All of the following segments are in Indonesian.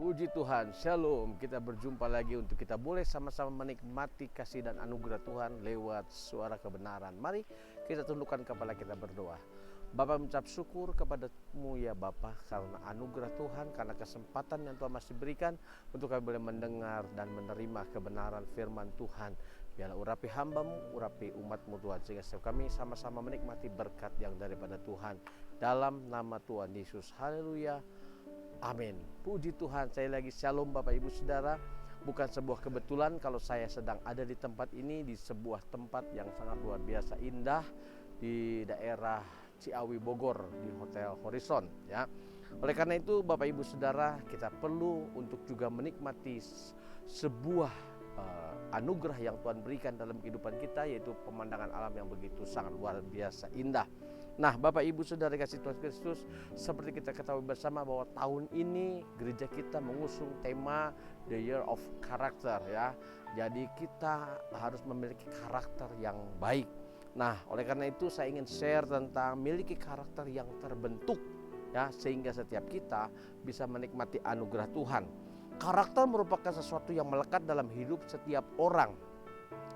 Puji Tuhan, Shalom. Kita berjumpa lagi untuk kita boleh sama-sama menikmati kasih dan anugerah Tuhan lewat suara kebenaran. Mari kita tundukkan kepala kita berdoa. Bapa, mengucap syukur kepadamu ya Bapa, karena anugerah Tuhan, karena kesempatan yang Tuhan masih berikan untuk kami boleh mendengar dan menerima kebenaran firman Tuhan. Biarlah urapi hambamu, urapi umatmu Tuhan, sehingga setiap kami sama-sama menikmati berkat yang daripada Tuhan. Dalam nama Tuhan Yesus, haleluya. Amin. Puji Tuhan, saya lagi shalom Bapak Ibu Saudara. Bukan sebuah kebetulan kalau saya sedang ada di tempat ini, di sebuah tempat yang sangat luar biasa indah di daerah Ciawi Bogor, di Hotel Horizon ya. Oleh karena itu Bapak Ibu Saudara, kita perlu untuk juga menikmati sebuah anugerah yang Tuhan berikan dalam kehidupan kita, yaitu pemandangan alam yang begitu sangat luar biasa indah. Nah, Bapak Ibu Saudara kasih Tuhan Kristus, seperti kita ketahui bersama bahwa tahun ini gereja kita mengusung tema The Year of Character ya. Jadi kita harus memiliki karakter yang baik. Nah, oleh karena itu saya ingin share tentang memiliki karakter yang terbentuk ya, sehingga setiap kita bisa menikmati anugerah Tuhan. Karakter merupakan sesuatu yang melekat dalam hidup setiap orang.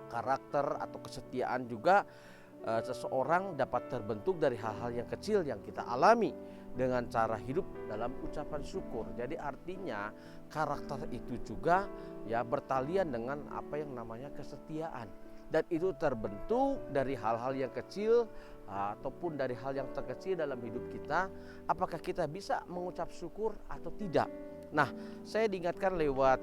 Karakter atau kesetiaan juga seseorang dapat terbentuk dari hal-hal yang kecil yang kita alami dengan cara hidup dalam ucapan syukur. Jadi artinya karakter itu juga ya bertalian dengan apa yang namanya kesetiaan. Dan itu terbentuk dari hal-hal yang kecil ataupun dari hal yang terkecil dalam hidup kita. Apakah kita bisa mengucap syukur atau tidak? Nah, saya diingatkan lewat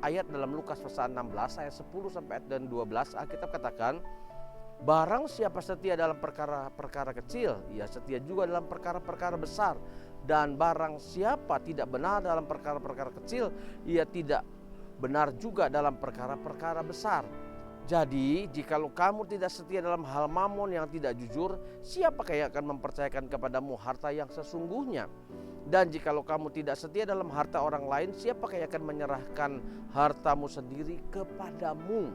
ayat dalam Lukas pasal 16 ayat 10 sampai ayat 12. Alkitab katakan, barang siapa setia dalam perkara-perkara kecil, ia setia juga dalam perkara-perkara besar. Dan barang siapa tidak benar dalam perkara-perkara kecil, ia tidak benar juga dalam perkara-perkara besar. Jadi, jikalau kamu tidak setia dalam hal mamon yang tidak jujur, siapakah yang akan mempercayakan kepadamu harta yang sesungguhnya? Dan jikalau kamu tidak setia dalam harta orang lain, siapakah yang akan menyerahkan hartamu sendiri kepadamu?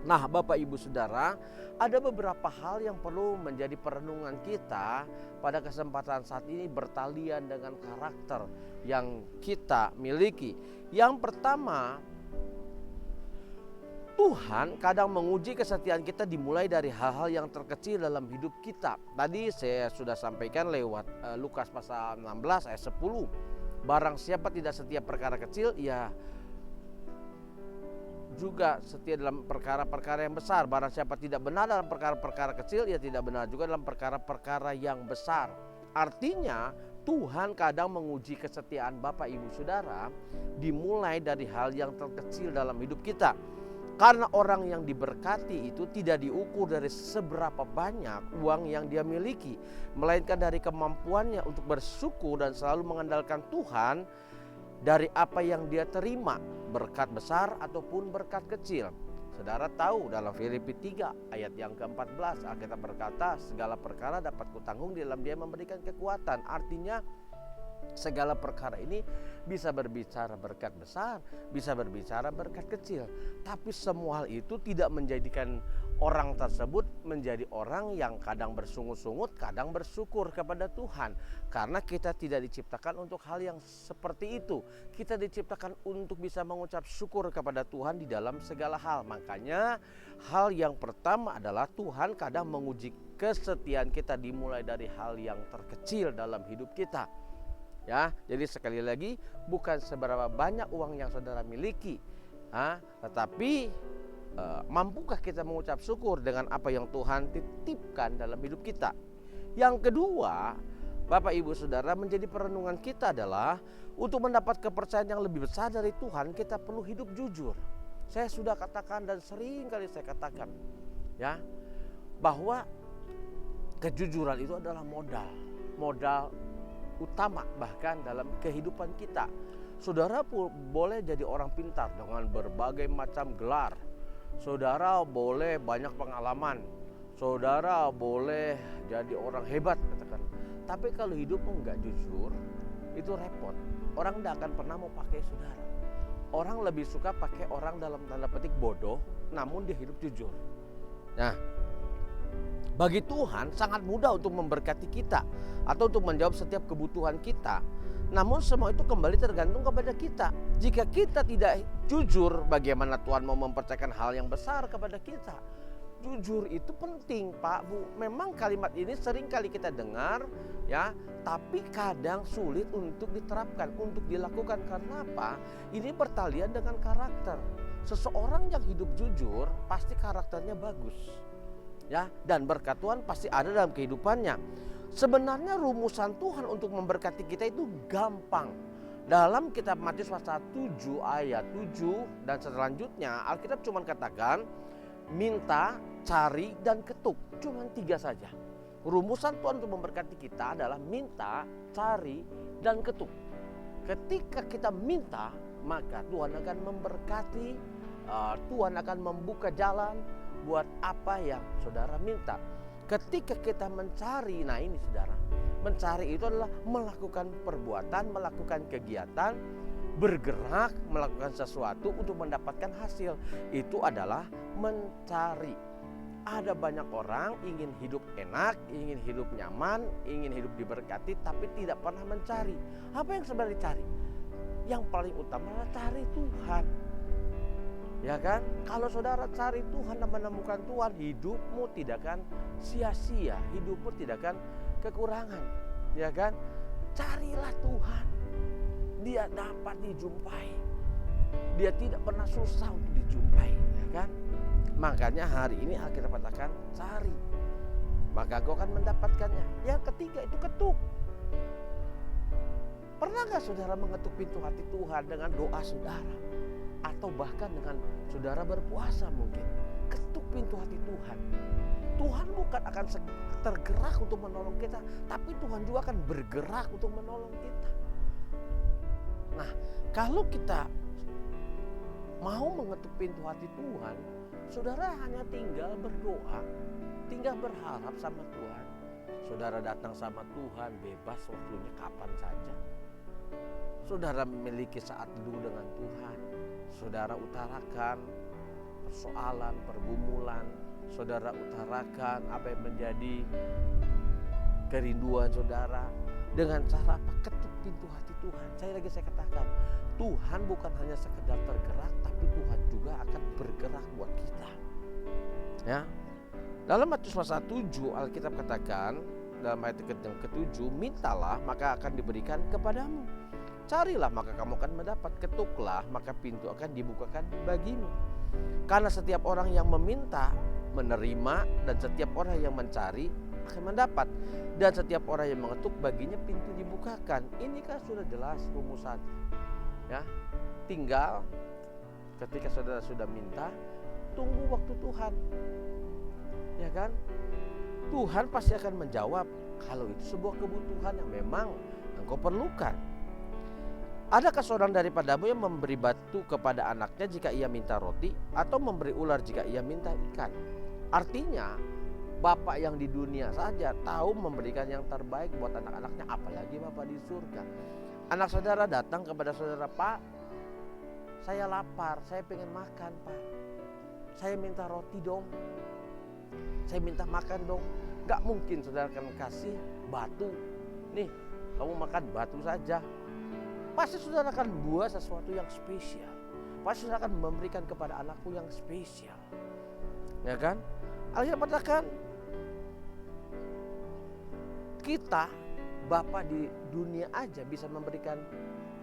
Nah, Bapak Ibu Saudara, ada beberapa hal yang perlu menjadi perenungan kita pada kesempatan saat ini bertalian dengan karakter yang kita miliki. Yang pertama, Tuhan kadang menguji kesetiaan kita dimulai dari hal-hal yang terkecil dalam hidup kita. Tadi saya sudah sampaikan lewat Lukas pasal 16 ayat 10. Barang siapa tidak setia perkara kecil, ia juga setia dalam perkara-perkara yang besar. Barang siapa tidak benar dalam perkara-perkara kecil, ia tidak benar juga dalam perkara-perkara yang besar. Artinya Tuhan kadang menguji kesetiaan Bapak Ibu Saudara dimulai dari hal yang terkecil dalam hidup kita. Karena orang yang diberkati itu tidak diukur dari seberapa banyak uang yang dia miliki, melainkan dari kemampuannya untuk bersyukur dan selalu mengandalkan Tuhan dari apa yang dia terima, berkat besar ataupun berkat kecil. Saudara tahu dalam Filipi 3 ayat yang ke-14 Alkitab berkata, segala perkara dapat kutanggung di dalam Dia memberikan kekuatan. Artinya segala perkara ini bisa berbicara berkat besar, bisa berbicara berkat kecil. Tapi semua hal itu tidak menjadikan orang tersebut menjadi orang yang kadang bersungut-sungut, kadang bersyukur kepada Tuhan. Karena kita tidak diciptakan untuk hal yang seperti itu. Kita diciptakan untuk bisa mengucap syukur kepada Tuhan di dalam segala hal. Makanya hal yang pertama adalah Tuhan kadang menguji kesetiaan kita dimulai dari hal yang terkecil dalam hidup kita. Ya, jadi sekali lagi bukan seberapa banyak uang yang saudara miliki, tetapi mampukah kita mengucap syukur dengan apa yang Tuhan titipkan dalam hidup kita. Yang kedua, Bapak Ibu Saudara, menjadi perenungan kita adalah untuk mendapat kepercayaan yang lebih besar dari Tuhan, kita perlu hidup jujur. Saya sudah katakan dan sering kali saya katakan ya, bahwa kejujuran itu adalah modal utama bahkan dalam kehidupan kita. Saudara boleh jadi orang pintar dengan berbagai macam gelar. Saudara boleh banyak pengalaman. Saudara boleh jadi orang hebat katakan. Tapi kalau hidupmu enggak jujur, itu repot. Orang tidak akan pernah mau pakai saudara. Orang lebih suka pakai orang dalam tanda petik bodoh, namun dia hidup jujur. Nah, bagi Tuhan sangat mudah untuk memberkati kita atau untuk menjawab setiap kebutuhan kita. Namun semua itu kembali tergantung kepada kita. Jika kita tidak jujur, bagaimana Tuhan mau mempercayakan hal yang besar kepada kita? Jujur itu penting, Pak, Bu. Memang kalimat ini sering kali kita dengar, ya, tapi kadang sulit untuk diterapkan, untuk dilakukan. Karena apa? Ini bertalian dengan karakter. Seseorang yang hidup jujur pasti karakternya bagus, ya, dan berkat Tuhan pasti ada dalam kehidupannya. Sebenarnya rumusan Tuhan untuk memberkati kita itu gampang. Dalam kitab Matius pasal 7 ayat 7 dan selanjutnya, Alkitab cuma katakan minta, cari, dan ketuk. Cuma 3 saja. Rumusan Tuhan untuk memberkati kita adalah minta, cari, dan ketuk. Ketika kita minta, maka Tuhan akan memberkati, Tuhan akan membuka jalan buat apa yang saudara minta. Ketika kita mencari, nah ini saudara, mencari itu adalah melakukan perbuatan, melakukan kegiatan, bergerak, melakukan sesuatu untuk mendapatkan hasil. Itu adalah mencari. Ada banyak orang ingin hidup enak, ingin hidup nyaman, ingin hidup diberkati, tapi tidak pernah mencari. Apa yang sebenarnya dicari? Yang paling utama adalah cari Tuhan. Ya kan? Kalau saudara cari Tuhan dan menemukan Tuhan, hidupmu tidak akan sia-sia, hidupmu tidak akan kekurangan. Ya kan? Carilah Tuhan. Dia dapat dijumpai. Dia tidak pernah susah untuk dijumpai, ya kan? Makanya hari ini Alkitab katakan cari, maka engkau akan mendapatkannya. Yang ketiga itu ketuk. Pernah gak saudara mengetuk pintu hati Tuhan dengan doa saudara? Atau bahkan dengan saudara berpuasa mungkin. Ketuk pintu hati Tuhan. Tuhan bukan akan tergerak untuk menolong kita, tapi Tuhan juga akan bergerak untuk menolong kita. Nah, kalau kita mau mengetuk pintu hati Tuhan, saudara hanya tinggal berdoa, tinggal berharap sama Tuhan. Saudara datang sama Tuhan bebas waktunya kapan saja. Saudara memiliki saat teduh dengan Tuhan. Saudara utarakan persoalan, pergumulan. Saudara utarakan apa yang menjadi kerinduan saudara. Dengan cara apa? Ketuk pintu hati Tuhan. Saya katakan, Tuhan bukan hanya sekedar tergerak, tapi Tuhan juga akan bergerak buat kita. Ya. Dalam Matius pasal 7 Alkitab katakan dalam ayat yang ke-7, mintalah maka akan diberikan kepadamu. Carilah maka kamu akan mendapat, ketuklah maka pintu akan dibukakan bagimu. Karena setiap orang yang meminta menerima, dan setiap orang yang mencari akan mendapat, dan setiap orang yang mengetuk baginya pintu dibukakan. Ini kan sudah jelas rumusannya. Ya, tinggal ketika saudara sudah minta, tunggu waktu Tuhan. Ya kan? Tuhan pasti akan menjawab kalau itu sebuah kebutuhan yang memang engkau perlukan. Adakah seorang daripadamu yang memberi batu kepada anaknya jika ia minta roti, atau memberi ular jika ia minta ikan? Artinya, Bapak yang di dunia saja tahu memberikan yang terbaik buat anak-anaknya, apalagi Bapak di surga. Anak saudara datang kepada saudara, Pak, saya lapar, saya pengen makan, Pak. Saya minta roti dong. Saya minta makan dong. Gak mungkin saudara akan kasih batu. Nih, kamu makan batu saja. Pasti saudara akan buat sesuatu yang spesial. Pasti saudara akan memberikan kepada anakku yang spesial. Ya kan? Alkitab katakan, kita Bapa di dunia aja bisa memberikan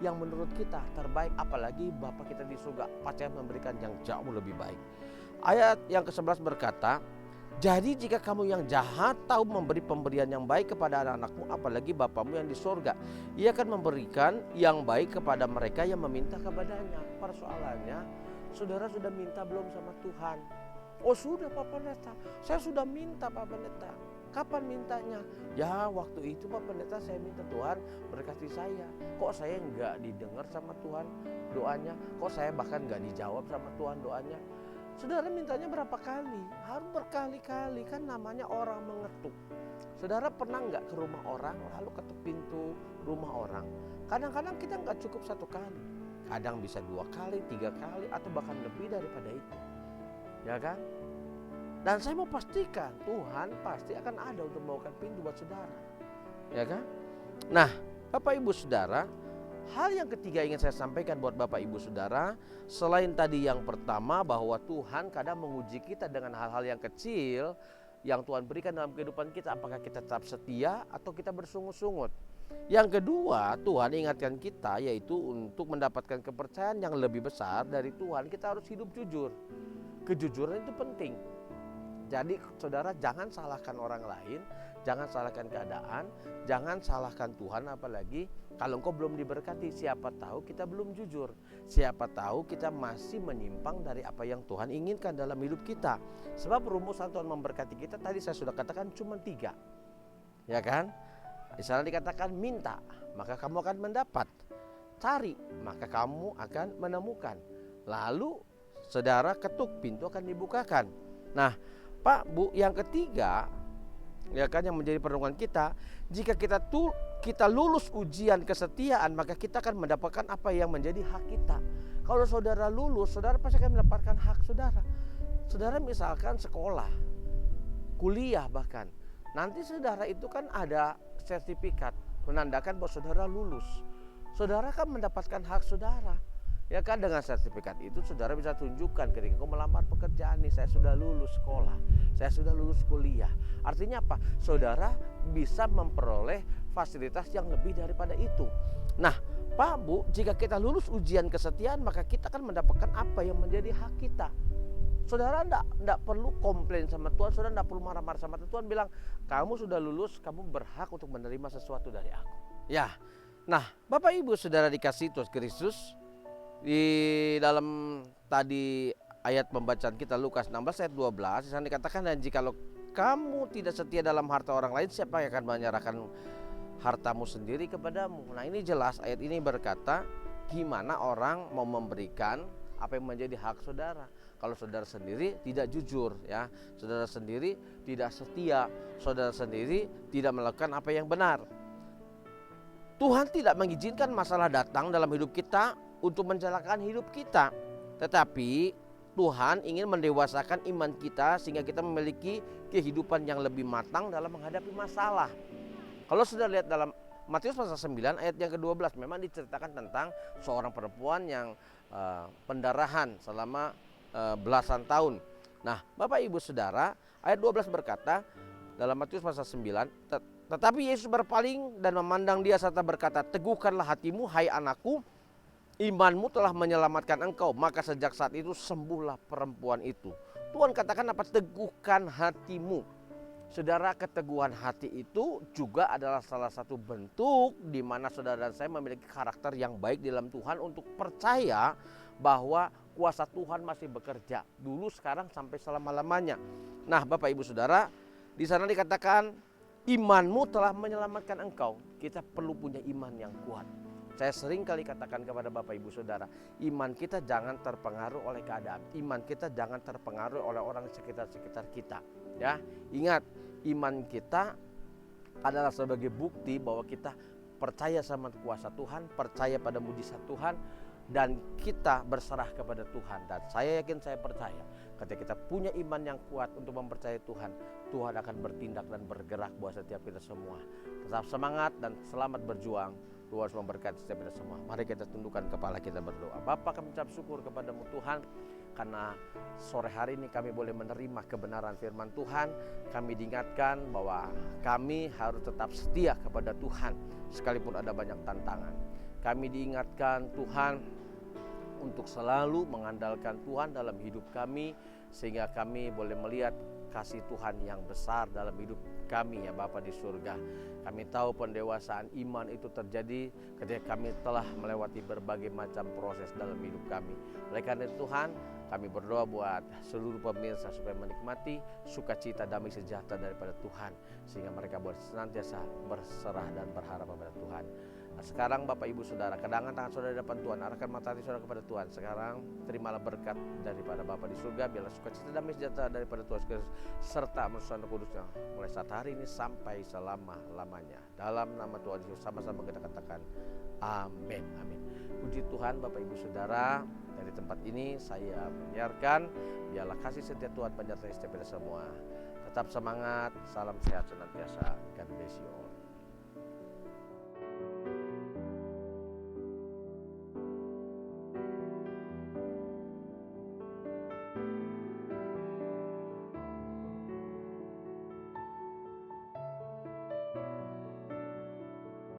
yang menurut kita terbaik, apalagi Bapa kita di surga pasti memberikan yang jauh lebih baik. Ayat yang ke-11 berkata, jadi jika kamu yang jahat tahu memberi pemberian yang baik kepada anak-anakmu, apalagi Bapamu yang di surga, Ia akan memberikan yang baik kepada mereka yang meminta kepadanya. Persoalannya, saudara sudah minta belum sama Tuhan? Oh sudah Pak Pendeta, saya sudah minta Pak Pendeta. Kapan mintanya? Ya waktu itu Pak Pendeta saya minta Tuhan berkati saya. Kok saya enggak didengar sama Tuhan doanya? Kok saya bahkan enggak dijawab sama Tuhan doanya? Saudara mintanya berapa kali? Harus berkali-kali, kan namanya orang mengetuk. Saudara pernah nggak ke rumah orang lalu ketuk pintu rumah orang? Kadang-kadang kita nggak cukup 1 kali, kadang bisa 2 kali, 3 kali, atau bahkan lebih daripada itu, ya kan? Dan saya mau pastikan Tuhan pasti akan ada untuk membukakan pintu buat saudara, ya kan? Nah, Bapak Ibu Saudara, hal yang ketiga ingin saya sampaikan buat Bapak Ibu Saudara, selain tadi yang pertama bahwa Tuhan kadang menguji kita dengan hal-hal yang kecil yang Tuhan berikan dalam kehidupan kita, apakah kita tetap setia atau kita bersungut-sungut. Yang kedua, Tuhan ingatkan kita yaitu untuk mendapatkan kepercayaan yang lebih besar dari Tuhan, kita harus hidup jujur. Kejujuran itu penting. Jadi saudara, jangan salahkan orang lain, jangan salahkan keadaan, jangan salahkan Tuhan, apalagi kalau engkau belum diberkati. Siapa tahu kita belum jujur, siapa tahu kita masih menyimpang dari apa yang Tuhan inginkan dalam hidup kita. Sebab rumusan Tuhan memberkati kita tadi saya sudah katakan cuma 3, ya kan? Misalnya dikatakan minta, maka kamu akan mendapat. Cari, maka kamu akan menemukan. Lalu saudara ketuk, pintu akan dibukakan. Nah Pak Bu, yang ketiga, ya kan, yang menjadi perenungan kita, jika kita lulus ujian kesetiaan, maka kita akan mendapatkan apa yang menjadi hak kita. Kalau saudara lulus, saudara pasti akan mendapatkan hak saudara. Saudara misalkan sekolah, kuliah bahkan, nanti saudara itu kan ada sertifikat menandakan bahwa saudara lulus. Saudara kan mendapatkan hak saudara. Ya kan, dengan sertifikat itu saudara bisa tunjukkan ketika kau melamar pekerjaan nih, saya sudah lulus sekolah, saya sudah lulus kuliah. Artinya apa? Saudara bisa memperoleh fasilitas yang lebih daripada itu. Nah Pak Bu, jika kita lulus ujian kesetiaan, maka kita akan mendapatkan apa yang menjadi hak kita. Saudara enggak perlu komplain sama Tuhan, saudara enggak perlu marah-marah sama Tuhan. Tuhan bilang, kamu sudah lulus, kamu berhak untuk menerima sesuatu dari aku. Ya, nah Bapak Ibu Saudara dikasihi Tuhan Kristus, di dalam tadi ayat pembacaan kita Lukas 16 ayat 12, di sana dikatakan, dan jikalau kamu tidak setia dalam harta orang lain, siapa yang akan menyerahkan hartamu sendiri kepadamu? Nah ini jelas ayat ini berkata gimana orang mau memberikan apa yang menjadi hak saudara. Kalau saudara sendiri tidak jujur, ya, saudara sendiri tidak setia, saudara sendiri tidak melakukan apa yang benar. Tuhan tidak mengizinkan masalah datang dalam hidup kita untuk mencelakakan hidup kita, tetapi Tuhan ingin mendewasakan iman kita sehingga kita memiliki kehidupan yang lebih matang dalam menghadapi masalah. Kalau sudah lihat dalam Matius pasal 9 ayat yang ke-12, memang diceritakan tentang seorang perempuan yang pendarahan selama belasan tahun. Nah Bapak Ibu Saudara, ayat 12 berkata dalam Matius pasal 9, tetapi Yesus berpaling dan memandang dia serta berkata, teguhkanlah hatimu hai anakku, imanmu telah menyelamatkan engkau. Maka sejak saat itu sembuhlah perempuan itu. Tuhan katakan apa? Teguhkan hatimu. Saudara, keteguhan hati itu juga adalah salah satu bentuk di mana saudara dan saya memiliki karakter yang baik dalam Tuhan untuk percaya bahwa kuasa Tuhan masih bekerja dulu, sekarang, sampai selama-lamanya. Nah Bapak Ibu Saudara, di sana dikatakan imanmu telah menyelamatkan engkau. Kita perlu punya iman yang kuat. Saya sering kali katakan kepada Bapak Ibu Saudara, iman kita jangan terpengaruh oleh keadaan, iman kita jangan terpengaruh oleh orang sekitar kita. Ya, ingat, iman kita adalah sebagai bukti bahwa kita percaya sama kuasa Tuhan, percaya pada mujizat Tuhan, dan kita berserah kepada Tuhan. Dan saya yakin, saya percaya ketika kita punya iman yang kuat untuk mempercayai Tuhan, Tuhan akan bertindak dan bergerak buat setiap kita semua. Tetap semangat dan selamat berjuang. Tuhan memberkati setiap kita semua. Mari kita tundukkan kepala kita berdoa. Bapa, kami ucap syukur kepadamu Tuhan, karena sore hari ini kami boleh menerima kebenaran firman Tuhan. Kami diingatkan bahwa kami harus tetap setia kepada Tuhan sekalipun ada banyak tantangan. Kami diingatkan Tuhan untuk selalu mengandalkan Tuhan dalam hidup kami, sehingga kami boleh melihat kasih Tuhan yang besar dalam hidup kami, ya Bapa di surga. Kami tahu pendewasaan iman itu terjadi ketika kami telah melewati berbagai macam proses dalam hidup kami. Oleh karena itu Tuhan, kami berdoa buat seluruh pemirsa supaya menikmati sukacita damai sejahtera daripada Tuhan, sehingga mereka boleh senantiasa berserah dan berharap kepada Tuhan. Nah, sekarang Bapak Ibu Saudara, kedangan tangan saudara di depan Tuhan, arahkan mata hati saudara kepada Tuhan. Sekarang terimalah berkat daripada Bapa di surga, biarlah sukacita damai sejahtera daripada Tuhan serta Roh Kudusnya mulai saat hari ini sampai selama-lamanya. Dalam nama Tuhan Yesus sama-sama kita katakan amin. Amin. Puji Tuhan Bapak Ibu Saudara, dari tempat ini saya menyiarkan, biarlah kasih setia Tuhan menyertai setiap kita semua. Tetap semangat, salam sehat senantiasa.